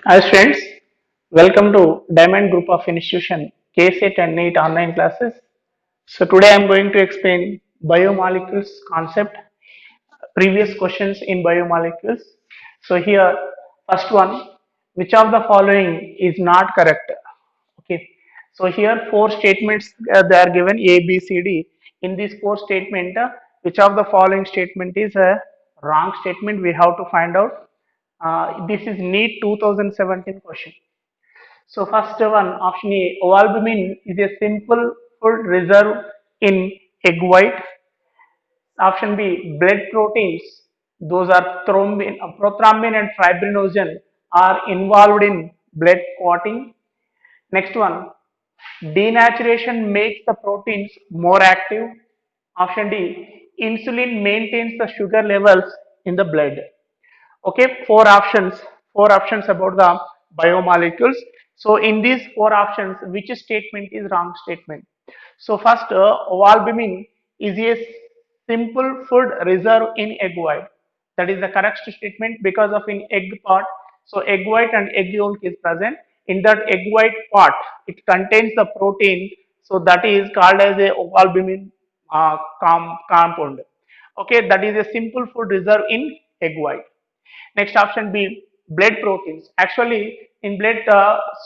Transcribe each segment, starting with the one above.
Hi friends, welcome to Diamond Group of Institution KSET and NEET online classes. So today I am going to explain biomolecules concept, previous questions in biomolecules. So here, first one, which of the following is not correct? Okay, so here four statements they are given A, B, C, D. In these four statement, which of the following statement is a wrong statement? We have to find out. This is NEET 2017 question. So first one, option A, ovalbumin is a simple food reserve in egg white. Option B, blood proteins, those are prothrombin and fibrinogen are involved in blood clotting. Next one, denaturation makes the proteins more active. Option D, insulin maintains the sugar levels in the blood. Okay, four options about the biomolecules. So in these four options, which statement is wrong statement? So first, ovalbumin is a simple food reserve in egg white. That is the correct statement because of in egg part. So egg white and egg yolk is present. In that egg white part, it contains the protein. So that is called as a ovalbumin compound. Okay, that is a simple food reserve in egg white. Next option B, blood proteins. Actually, in blood,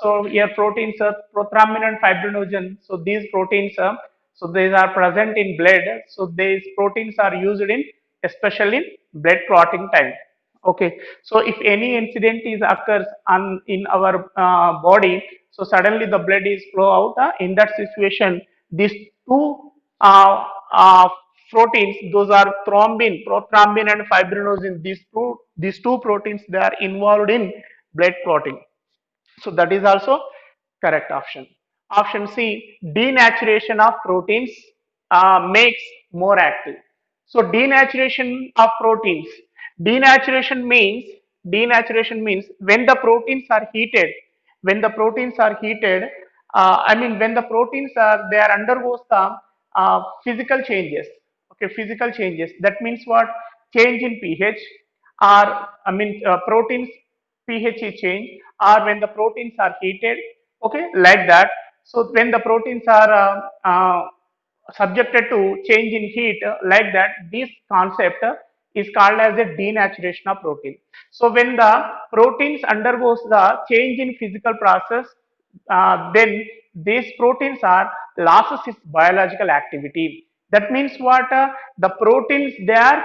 so here proteins are prothrombin and fibrinogen. So these proteins, so these are present in blood. So these proteins are used in especially in blood clotting time. Okay, so if any incident is occurs on in our body, so suddenly the blood is flow out. In that situation, these two uh, uh, proteins, those are prothrombin and fibrinogen. These two proteins they are involved in blood clotting. So that is also correct option. Option C, denaturation of proteins makes more active. So denaturation of proteins. Denaturation means denaturation means when the proteins are heated, when the proteins are heated, I mean when the proteins are they are undergoes the physical changes. Okay, physical changes. That means what? Change in pH or I mean proteins pH is changed or when the proteins are heated, okay, like that. So when the proteins are subjected to change in heat like that, this concept is called as a denaturation of protein. So when the proteins undergoes the change in physical process, then these proteins are losses its biological activity. That means what? The proteins they are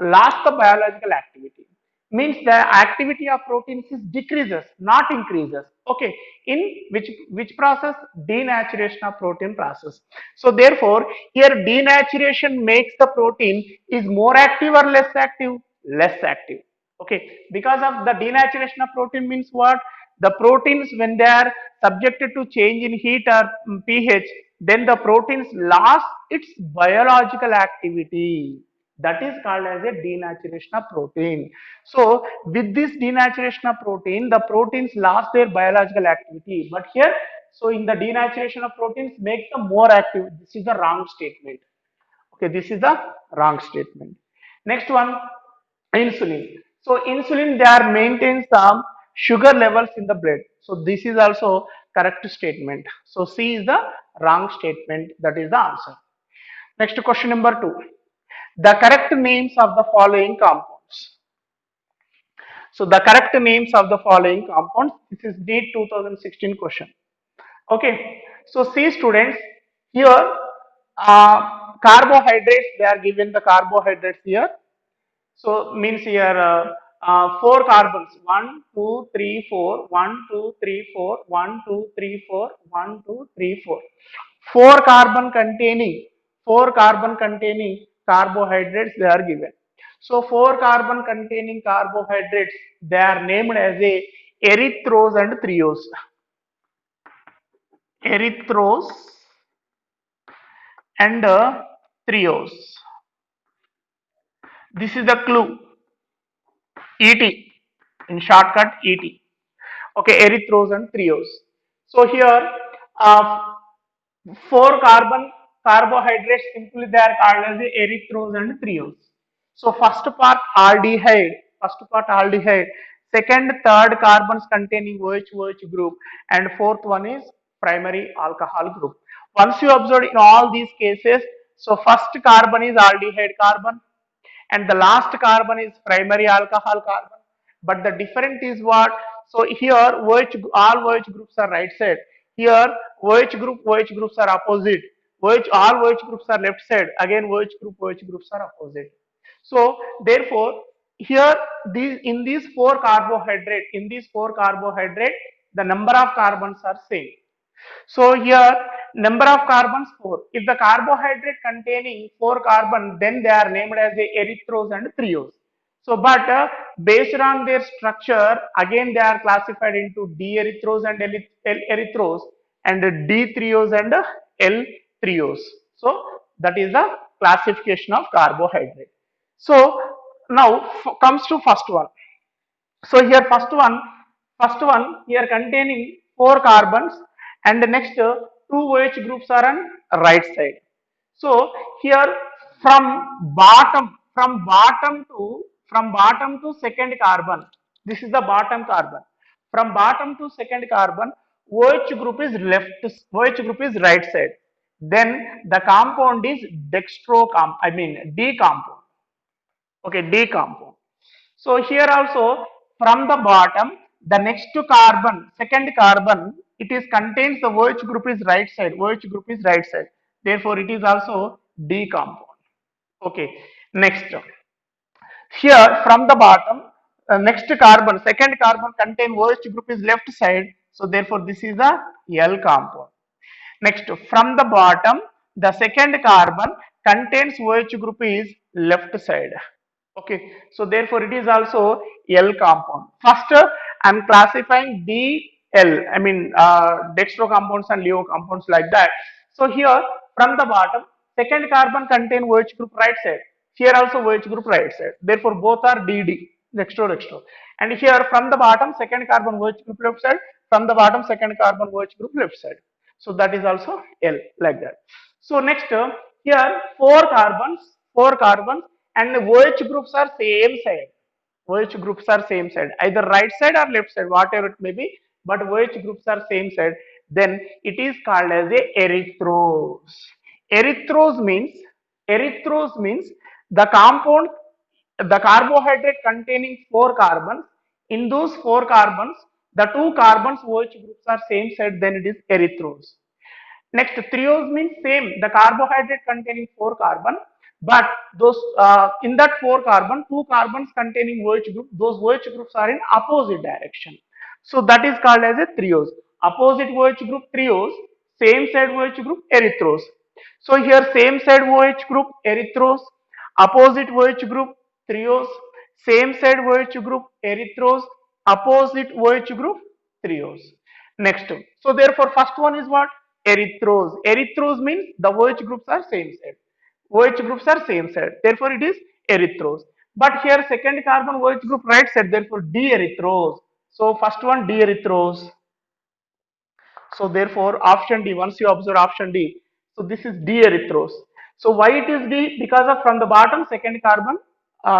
lost the biological activity, means the activity of proteins is decreases not increases. Okay, in which process? Denaturation of protein process. So therefore here denaturation makes the protein is more active or less active? Less active. Okay, because of the denaturation of protein means what? The proteins when they are subjected to change in heat or pH, then the proteins lost its biological activity. That is called as a denaturation of protein. So with this denaturation of protein, the proteins lost their biological activity. But here, so in the denaturation of proteins makes them more active. This is the wrong statement. Okay, this is the wrong statement. Next one, insulin. So insulin there maintains the sugar levels in the blood. So this is also correct statement. So C is the wrong statement. That is the answer. Next question number 2. The correct names of the following compounds. So the correct names of the following compounds. This is NEET 2016 question. Okay. So see students, here carbohydrates, they are given the carbohydrates here. So means here four carbons, 1, 2, 3, 4, 1, 2, 3, 4, 1, 2, 3, 4, 1, 2, 3, 4. Four carbon containing, four carbon containing carbohydrates they are given. So four carbon containing carbohydrates they are named as a erythrose and threose. Erythrose and threose. This is the clue. ET, in shortcut ET. Okay, erythrose and threose. So here, uh, four carbon carbohydrates simply they are called as the erythrose and threose. So first part aldehyde, second, third carbons containing OH group, and fourth one is primary alcohol group. Once you observe in all these cases, so first carbon is aldehyde carbon, and the last carbon is primary alcohol carbon. But the difference is what? So here all OH groups are right side. Here OH groups are opposite. All OH groups are left side. Again OH groups are opposite. So therefore here in these four carbohydrate, the number of carbons are same. So here number of carbons 4. If the carbohydrate containing 4 carbon, then they are named as the erythros and threos. So but based on their structure, again they are classified into D erythros and L erythros, and D threos and L threos. So that is the classification of carbohydrate. So now comes to first one. So here first one here containing 4 carbons, and the next two OH groups are on right side. So here from bottom to second carbon, this is the bottom carbon. From bottom to second carbon, OH group is right side. Then the compound is D compound. Okay, D compound. So here also from the bottom, the next to carbon, second carbon, it is contains the OH group is right side. OH group is right side. Therefore, it is also D compound. Okay. Next, here from the bottom, next carbon, second carbon contain OH group is left side. So therefore, this is a L compound. Next, from the bottom, the second carbon contains OH group is left side. Okay, so therefore it is also L compound. First, I am classifying DL, dextro compounds and leo compounds like that. So here from the bottom, second carbon contain OH group right side. Here also OH group right side. Therefore both are DD, dextro. And here from the bottom, second carbon OH group left side. From the bottom, second carbon OH group left side. So that is also L like that. So next, here four carbons, and the OH groups are same side. OH groups are same side, either right side or left side, whatever it may be, but OH groups are same side. Then it is called as a erythros. Erythros means erythros means the compound, the carbohydrate containing 4 carbons. In those 4 carbons, the 2 carbons OH groups are same side, then it is erythros. Next, threos means same, the carbohydrate containing 4 carbon, but those in that 4 carbon, 2 carbons containing OH group, those OH groups are in opposite direction. So that is called as a threos. Opposite OH group threos, same side OH group erythros. So here same side OH group erythros, opposite OH group threos, same side OH group erythros, opposite OH group threos. Next, so therefore first one is what? Erythros. Erythros means the OH groups are same side. OH groups are same side. Therefore it is erythros. But here second carbon OH group right side. Therefore D erythros. So first one D erythros. So therefore option D. Once you observe option D, so this is D erythros. So why it is D? Because of from the bottom second carbon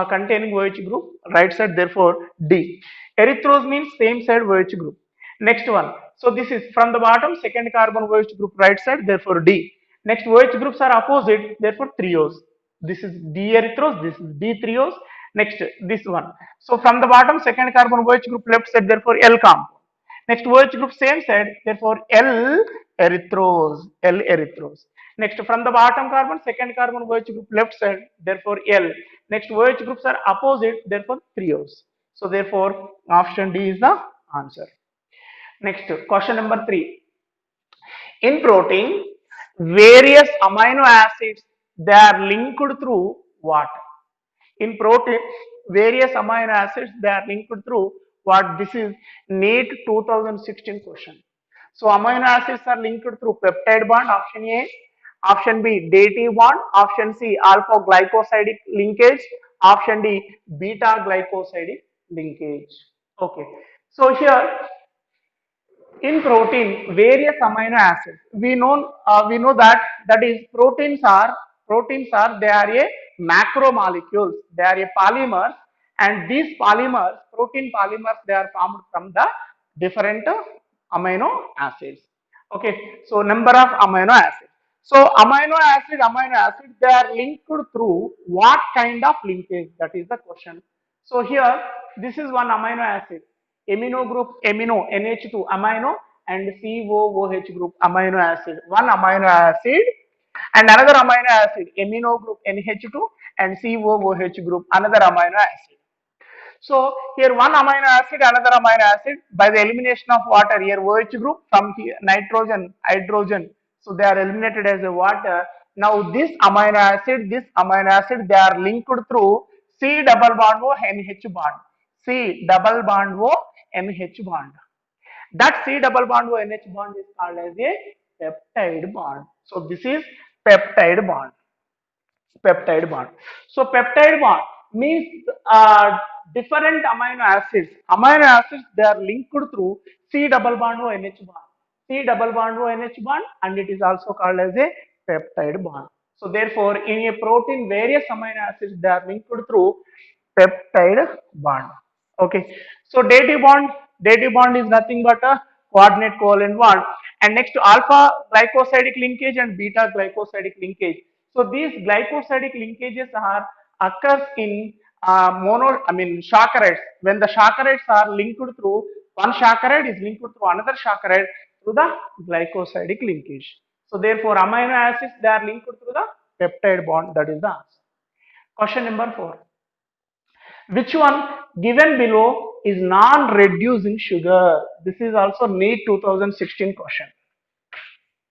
containing OH group right side. Therefore D. Erythros means same side OH group. Next one. So this is from the bottom second carbon OH group right side. Therefore D. Next OH groups are opposite. Therefore threos. This is D erythros. This is D threos. Next this one. So from the bottom second carbon OH group left side. Therefore L compound. Next OH group same side, therefore L erythros. Next from the bottom carbon, second carbon OH group left side, therefore L. Next OH groups are opposite, therefore threos. So therefore option D is the answer. Next question number 3. In protein, various amino acids, they are linked through what? In protein, various amino acids, they are linked through what? This is NEET 2016 question. So amino acids are linked through peptide bond, option A. Option B, dative bond. Option C, alpha glycosidic linkage. Option D, beta glycosidic linkage. Okay. So here in protein, various amino acids, we know that is proteins are they are a macromolecules, they are a polymers, and these polymers, protein polymers, they are formed from the different amino acids. Okay, so number of amino acids. So amino acid, they are linked through what kind of linkage? That is the question. So here, this is one amino acid, amino group, amino, NH2, amino, and COOH group, amino acid. One amino acid and another amino acid, amino group, NH2, and COOH group, another amino acid. So here one amino acid, another amino acid by the elimination of water. Here OH group from here, nitrogen, hydrogen. So they are eliminated as a water. Now this amino acid, they are linked through C double bond O NH bond. C double bond O NH bond. That C double bond O NH bond is called as a peptide bond. So this is peptide bond. Peptide bond. So peptide bond means different amino acids. Amino acids, they are linked through C double bond O NH bond. C double bond O NH bond, and it is also called as a peptide bond. So therefore, in a protein, various amino acids, they are linked through peptide bond. Okay. So dative bond is nothing but a coordinate covalent bond. And next to alpha glycosidic linkage and beta glycosidic linkage. So these glycosidic linkages are occurs in saccharides. When the saccharides are linked through, one saccharide is linked through another saccharide through the glycosidic linkage. So therefore, amino acids, they are linked through the peptide bond. That is the answer. Question number 4. Which one given below is non-reducing sugar? This is also NEET 2016 question.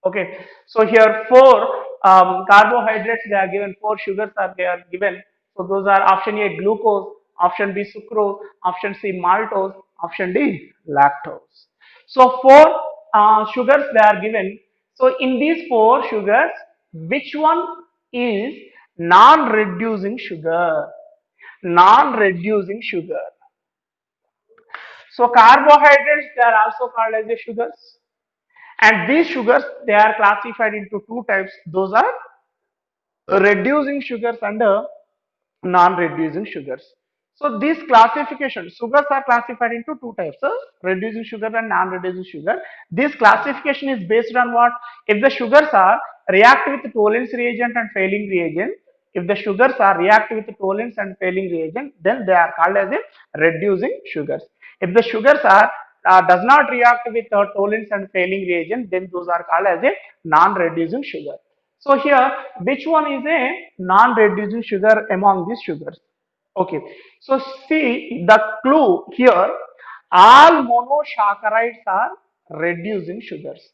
Okay, so here four carbohydrates they are given, four sugars are they are given. So those are option A glucose, option B sucrose, option C maltose, option D lactose. So four sugars they are given. So in these four sugars, which one is non-reducing sugar? Non-reducing sugar. So carbohydrates they are also called as the sugars, and these sugars they are classified into two types. Those are reducing sugars and non-reducing sugars. So these classification sugars are classified into two types, reducing sugar and non-reducing sugar. This classification is based on what? If the sugars are react with Tollens reagent and failing reagent, if the sugars are react with Tollens and failing reagent, then they are called as a reducing sugars. If the sugars are does not react with Tollens and failing reagent, then those are called as a non-reducing sugar. So here, which one is a non-reducing sugar among these sugars? Okay. So see the clue here. All monosaccharides are reducing sugars.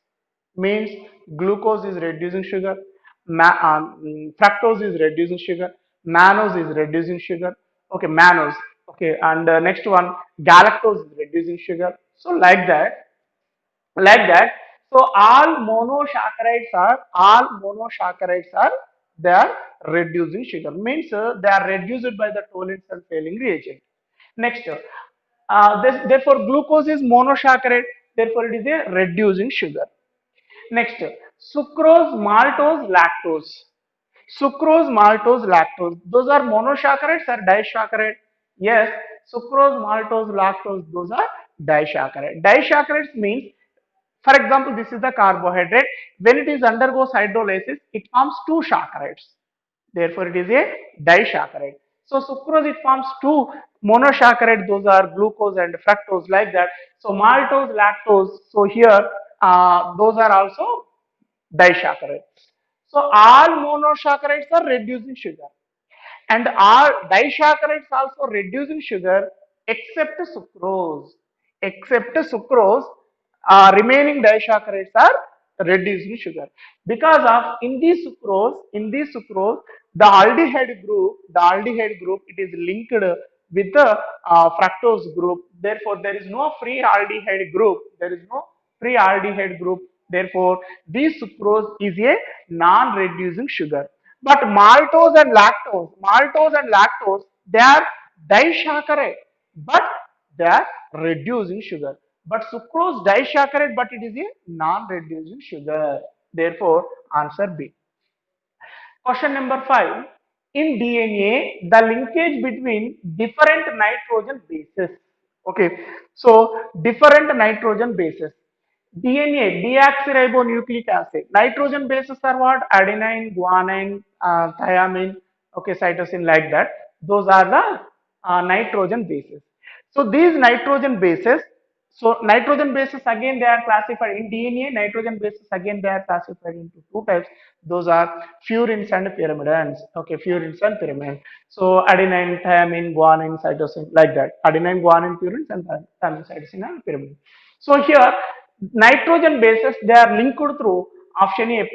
Means glucose is reducing sugar, fructose is reducing sugar, mannose is reducing sugar. Okay, mannose. Okay, and next one, galactose is reducing sugar. So like that. So all monosaccharides are they are reducing sugar. Means they are reduced by the Tollens and failing reagent. Next, therefore glucose is monosaccharide. Therefore it is a reducing sugar. Next, sucrose, maltose, lactose. Sucrose, maltose, lactose. Those are monosaccharides or disaccharides? Yes, sucrose, maltose, lactose, those are disaccharides. Disaccharides means, for example, this is the carbohydrate. When it is undergoes hydrolysis, it forms two saccharides. Therefore, it is a disaccharide. So, sucrose it forms two monosaccharide. Those are glucose and fructose, like that. So, maltose, lactose. So here, those are also disaccharides. So all monosaccharides are reducing sugar, and all disaccharides also reducing sugar except sucrose. Except sucrose, remaining disaccharides are reducing sugar because of in this sucrose, the aldehyde group, it is linked with the fructose group. Therefore, there is no free aldehyde group. There is no free aldehyde group. Therefore, this sucrose is a non-reducing sugar. But maltose and lactose, they are disaccharide, but they are reducing sugar. But sucrose disaccharide, but it is a non-reducing sugar. Therefore, answer B. Question number 5. in DNA the linkage between different nitrogen bases. Okay, so different nitrogen bases. DNA, deoxyribonucleic acid. Nitrogen bases are what? Adenine, guanine, thymine, okay, cytosine, like that. Those are the nitrogen bases. So these nitrogen bases, so nitrogen bases again they are classified in DNA. Nitrogen bases again they are classified into two types. Those are furins and pyrimidines. Okay, furins and pyrimidines. So adenine, thymine, guanine, cytosine, like that. Adenine, guanine, purines, and thymine, cytosine, and pyrimidine. So here nitrogen bases they are linked through option A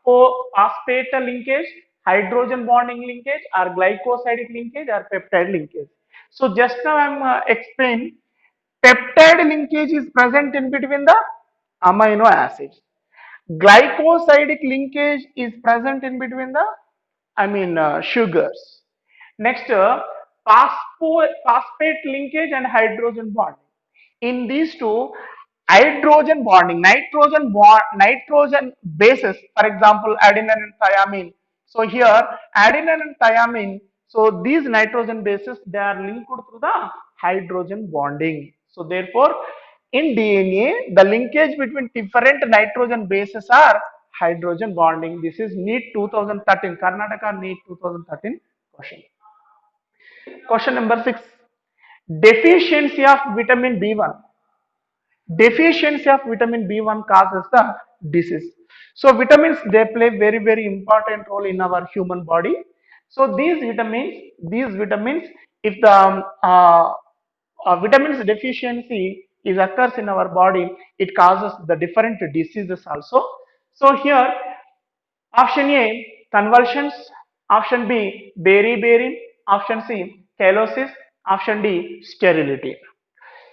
phosphate linkage, hydrogen bonding linkage, or glycosidic linkage, or peptide linkage. So just now I am explain peptide linkage is present in between the amino acids. Glycosidic linkage is present in between the, sugars. Next, phosphate linkage and hydrogen bonding. In these two, hydrogen bonding, nitrogen bases, for example, adenine and thymine. So here, adenine and thymine. So these nitrogen bases they are linked through the hydrogen bonding. So therefore, in DNA, the linkage between different nitrogen bases are hydrogen bonding. This is NEET 2013, Karnataka NEET 2013 question. Question number 6. Deficiency of vitamin B1. Deficiency of vitamin B1 causes the disease. So vitamins they play very important role in our human body. So these vitamins, if the vitamins deficiency is occurs in our body, it causes the different diseases also. So here option A convulsions, option B beriberi, option C callosis, option D sterility.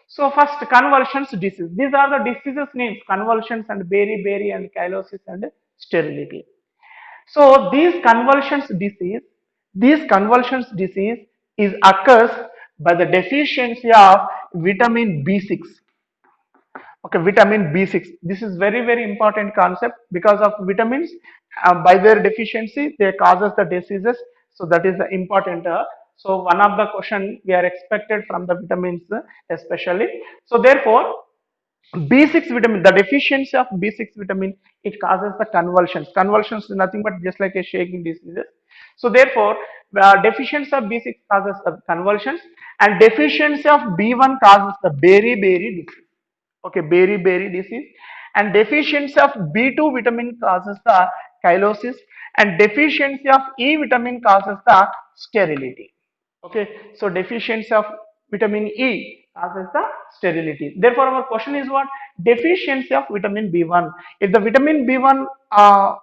So first convulsions disease. These are the diseases names: convulsions and beriberi and callosis and sterility. So these convulsions disease is occurs by the deficiency of vitamin B6. Okay, vitamin B6. This is very important concept because of vitamins by their deficiency they causes the diseases. So that is the important. So one of the question we are expected from the vitamins especially. So therefore B6 vitamin, the deficiency of B6 vitamin, it causes the convulsions. Convulsions is nothing but just like a shaking diseases. So therefore, deficiency of B6 causes the convulsions, and deficiency of B1 causes the beriberi disease. Okay, beriberi disease, and deficiency of B2 vitamin causes the chylosis, and deficiency of E vitamin causes the sterility. Okay, so deficiency of vitamin E causes the sterility. Therefore, our question is what? Deficiency of vitamin B1. If the vitamin B1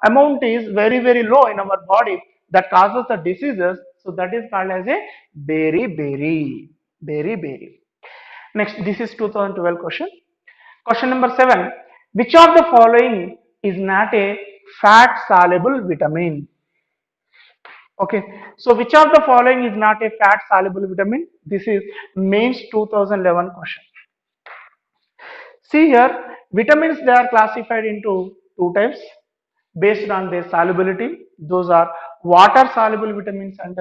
amount is very low in our body, that causes the diseases. So that is called as a beriberi. Beriberi. Next, this is 2012 question. Question number 7. Which of the following is not a fat soluble vitamin? Okay, so which of the following is not a fat soluble vitamin? This is mains 2011 question. See here, vitamins they are classified into two types based on their solubility. Those are water soluble vitamins and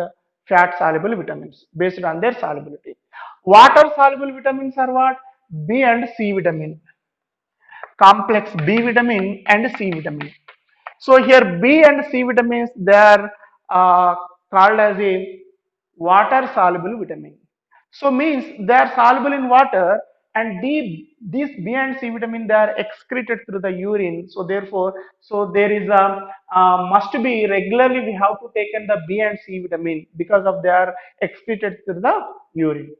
fat soluble vitamins based on their solubility. Water soluble vitamins are what? B and C vitamin, complex B vitamin and C vitamin. So here B and C vitamins they are called as a water soluble vitamin. So means they are soluble in water, and these B and C vitamin they are excreted through the urine. So therefore, so there is a must be regularly we have to take in the B and C vitamin because of they are excreted through the urine.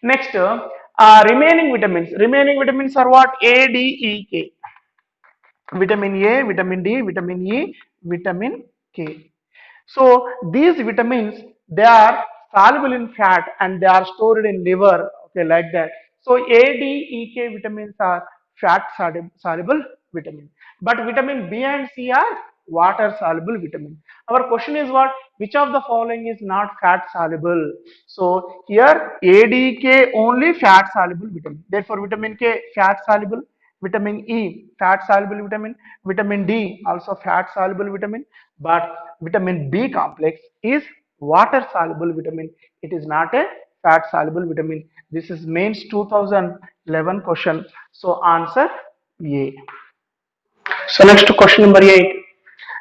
Next, remaining vitamins. Remaining vitamins are what? A, D, E, K. Vitamin A, vitamin D, vitamin E, vitamin K. So these vitamins they are soluble in fat and they are stored in liver. Okay, like that. So A, D, E, K vitamins are fat soluble vitamin, but vitamin B and C are water soluble vitamin. Our question is what? Which of the following is not fat soluble? So here A, D, K only fat soluble vitamin. Therefore, vitamin K fat soluble. Vitamin E, fat soluble vitamin. Vitamin D, also fat soluble vitamin. But vitamin B complex is water soluble vitamin. It is not a fat soluble vitamin. This is mains 2011 question. So answer A. So next question number 8.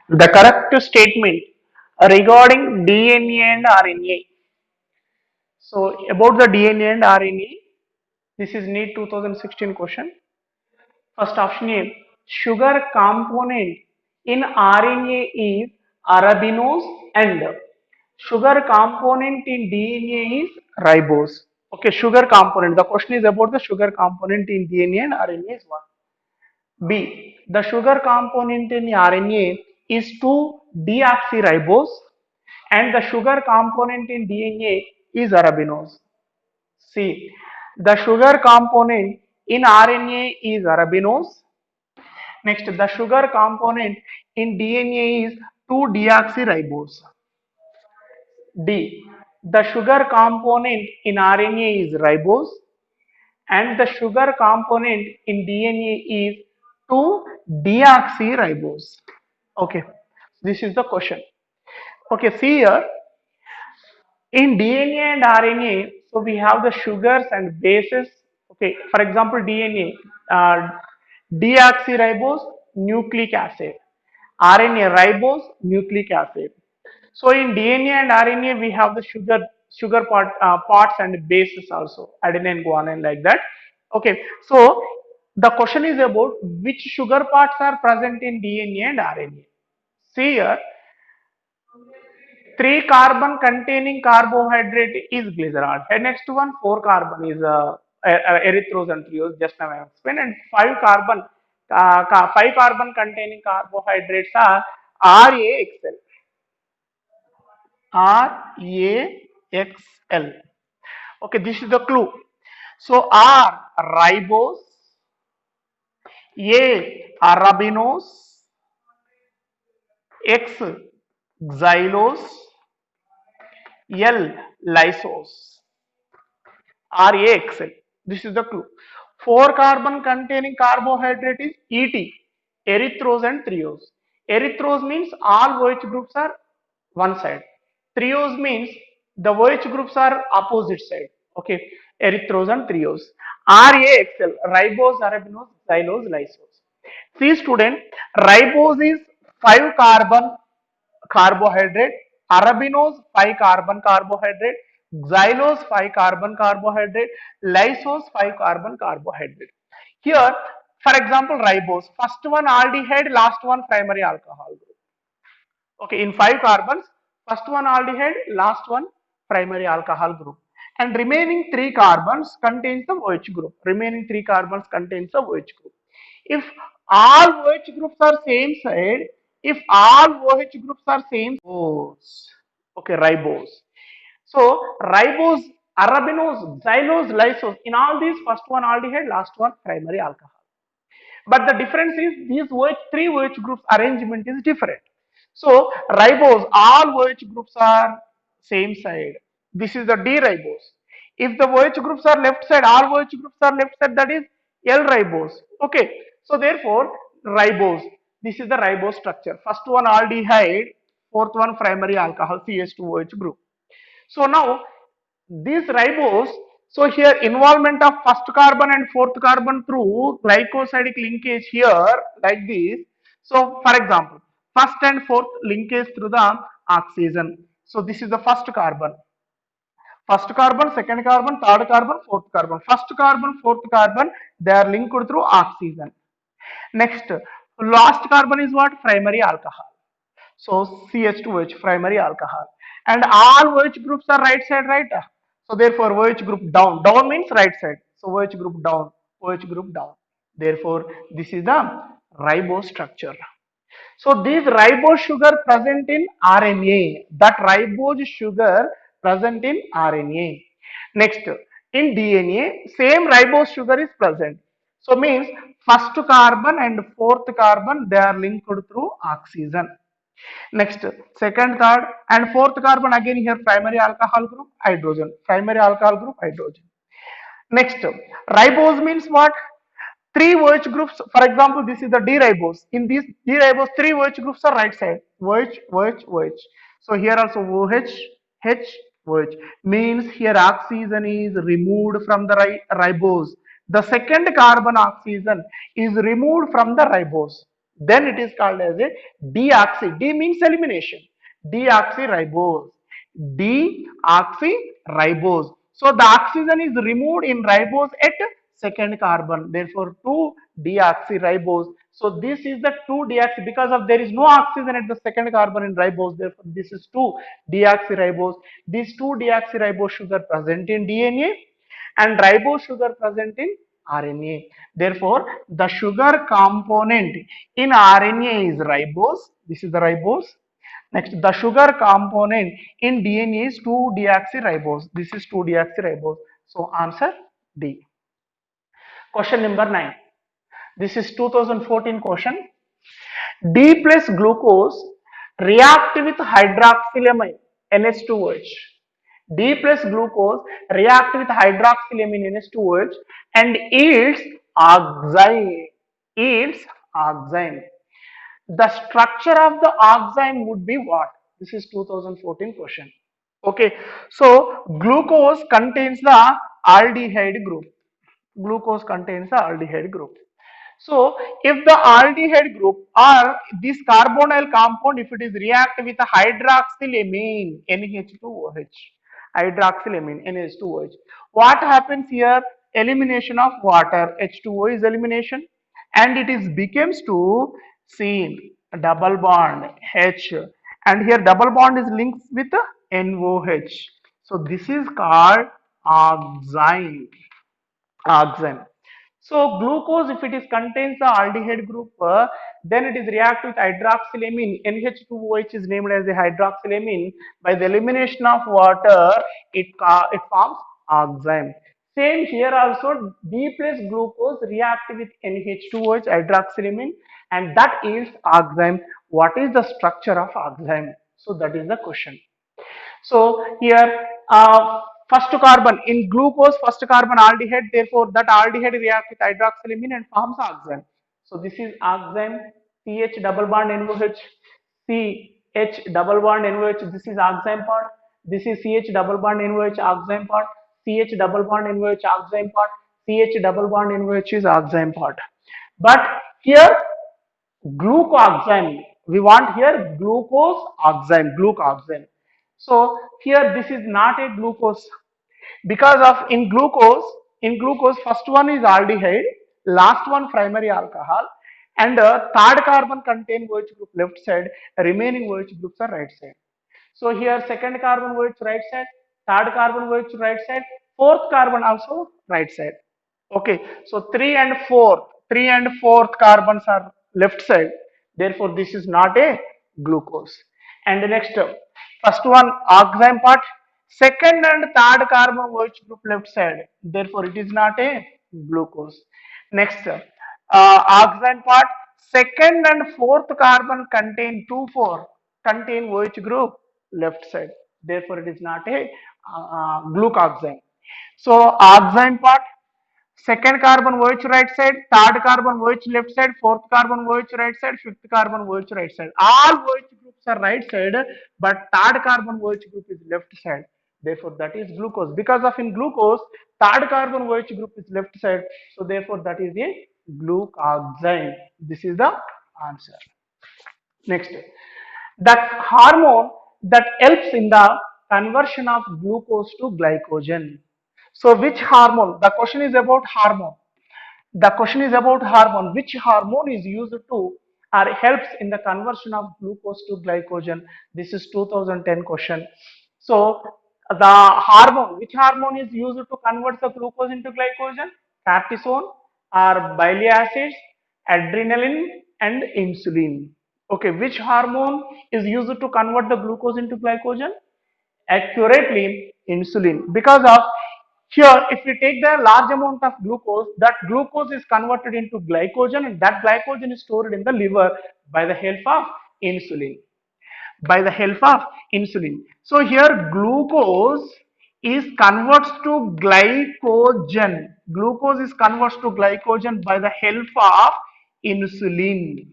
The correct statement regarding DNA and RNA. So about the DNA and RNA, this is NEET 2016 question. First option A, sugar component in RNA is arabinose and sugar component in DNA is ribose. Okay, sugar component. The question is about the sugar component in DNA and RNA is what? B. The sugar component in RNA is 2-deoxyribose and the sugar component in DNA is arabinose. C. The sugar component in RNA is arabinose. Next, the sugar component in DNA is 2-deoxyribose. D. The sugar component in RNA is ribose and the sugar component in DNA is 2-deoxyribose. Okay, this is the question. Okay, see here in DNA and RNA, so we have the sugars and bases. Okay, for example, DNA, deoxyribose, nucleic acid, RNA, ribose, nucleic acid. So in DNA and RNA, we have the parts and bases also, adenine, guanine, like that. Okay, so the question is about which sugar parts are present in DNA and RNA. See here, 3 carbon containing carbohydrate is glycerol. And next one, 4 carbon is erythrose and triose, just now I have explained, and 5 carbon containing carbohydrates are RAXL. RAXL. Okay, this is the clue. So R ribose, A arabinose, X xylose, L lysose. RAXL. This is the clue. 4 carbon containing carbohydrate is ET, erythrose and triose. Erythrose means all OH groups are one side. Triose means the OH groups are opposite side. Okay, erythrose and triose. RAXL, ribose, arabinose, xylose, lysose. See student, ribose is 5 carbon carbohydrate, arabinose 5 carbon carbohydrate, xylose 5 carbon carbohydrate, lysose 5 carbon carbohydrate. Here, for example, ribose, first one aldehyde, last one primary alcohol group. Okay, in 5 carbons, first one aldehyde, last one primary alcohol group. And remaining 3 carbons contains the OH group. Remaining 3 carbons contains the OH group. If all OH groups are same side, if all OH groups are same, okay, ribose. So ribose, arabinose, xylose, lysose, in all these, first one aldehyde, last one primary alcohol. But the difference is these three OH groups arrangement is different. So ribose, all OH groups are same side. This is the D ribose. If the OH groups are left side, all OH groups are left side, that is L ribose. Okay. So therefore, ribose. This is the ribose structure. First one aldehyde, fourth one primary alcohol, CH2OH group. So now this ribose, so here involvement of first carbon and fourth carbon through glycosidic linkage here like this. So for example, first and fourth linkage through the oxygen. So this is the first carbon. First carbon, second carbon, third carbon, fourth carbon. First carbon, fourth carbon, they are linked through oxygen. Next, last carbon is what? Primary alcohol. So CH2H, primary alcohol. And all OH groups are right side, right? So therefore OH group down. Down means right side. So OH group down, OH group down. Therefore this is the ribose structure. So this ribose sugar present in RNA. That ribose sugar present in RNA. Next, in DNA, same ribose sugar is present. So means first carbon and fourth carbon, they are linked through oxygen. Next, second, third, and fourth carbon again here primary alcohol group, hydrogen. Primary alcohol group, hydrogen. Next, ribose means what? 3 OH groups. For example, this is the D ribose. In this D ribose, 3 OH groups are right side. OH, OH, OH. So here also OH, which means here oxygen is removed from the ribose. The second carbon oxygen is removed from the ribose. Then it is called as a deoxy. D means elimination. Deoxyribose. Deoxyribose. So the oxygen is removed in ribose at second carbon. Therefore, 2-deoxyribose. So this is the 2-deoxy because of there is no oxygen at the second carbon in ribose. Therefore, this is 2-deoxyribose. These 2-deoxyribose sugar present in DNA and ribose sugar present in RNA. Therefore, the sugar component in RNA is ribose. This is the ribose. Next, the sugar component in DNA is 2-deoxyribose. This is 2-deoxyribose. So, answer D. Question number 9. This is 2014 question. D plus glucose react with hydroxylamine NH2OH. D plus glucose react with hydroxylamine NH2OH and yields oxime. Yields oxime. The structure of the oxime would be what? This is 2014 question. Okay, so glucose contains the aldehyde group. Glucose contains the aldehyde group. So if the aldehyde group or this carbonyl compound, if it is react with a hydroxylamine NH2OH, hydroxylamine NH2OH, what happens here? Elimination of water, H2O is elimination, and it is becomes to C double bond H, and here double bond is linked with NOH. So this is called oxime. Oxime. So glucose, if it is contains the aldehyde group, then it is react with hydroxylamine. NH2OH is named as a hydroxylamine. By the elimination of water, it forms oxime. Same here also, D plus glucose react with NH2OH hydroxylamine, and that is oxime. What is the structure of oxime? So that is the question. So here first carbon in glucose, first carbon aldehyde, therefore that aldehyde reacts with hydroxylamine and forms oxime. So this is oxime, CH double bond NOH, CH double bond NOH, this is oxime part, this is CH double bond NOH oxime part, CH double bond NOH oxime part, CH double bond NOH is oxime part. But here glucoxime, we want here glucose oxime, glucoxime. So here this is not a glucose because of in glucose first one is aldehyde, last one primary alcohol, and third carbon contain OH group left side, remaining OH groups are right side. So here second carbon OH right side, third carbon OH right side, fourth carbon also right side. Okay, so 3 and 4th carbons are left side. Therefore, this is not a glucose. And the next, first one oxime part, second and third carbon OH group left side. Therefore, it is not a glucose. Next, oxime part, second and fourth carbon contain 2,4 contain OH group left side. Therefore, it is not a glucoxime. So, oxime part, second carbon OH right side, third carbon OH left side, fourth carbon OH right side, fifth carbon OH right side. All OH groups are right side, but third carbon OH group is left side. Therefore, that is glucose. Because of in glucose, third carbon OH group is left side. So, therefore, that is a glucoxime. This is the answer. Next, that hormone that helps in the conversion of glucose to glycogen. So, which hormone? The question is about hormone. The question is about hormone. Which hormone is used to or helps in the conversion of glucose to glycogen? This is 2010 question. So, the hormone, which hormone is used to convert the glucose into glycogen? Cortisol or bile acids, adrenaline and insulin. Okay, which hormone is used to convert the glucose into glycogen? Accurately, insulin. Because of here, if we take the large amount of glucose, that glucose is converted into glycogen and that glycogen is stored in the liver by the help of insulin. By the help of insulin. So here glucose is converts to glycogen. Glucose is converts to glycogen by the help of insulin.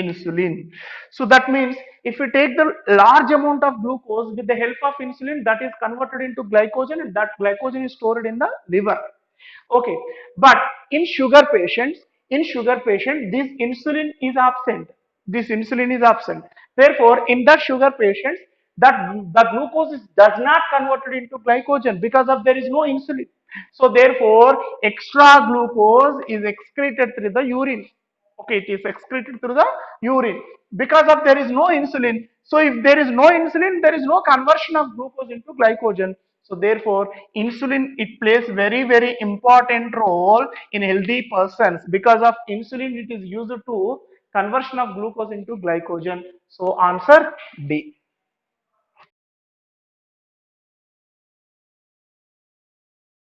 insulin. So that means if we take the large amount of glucose with the help of insulin, that is converted into glycogen, and that glycogen is stored in the liver. Okay, but in sugar patient, this insulin is absent. This insulin is absent. Therefore, in that sugar patients, that the glucose does not converted into glycogen because of there is no insulin. So therefore, extra glucose is excreted through the urine. Okay, it is excreted through the urine because of there is no insulin. So if there is no insulin, there is no conversion of glucose into glycogen. So therefore, insulin, it plays very important role in healthy persons. Because of insulin, it is used to conversion of glucose into glycogen. So answer D.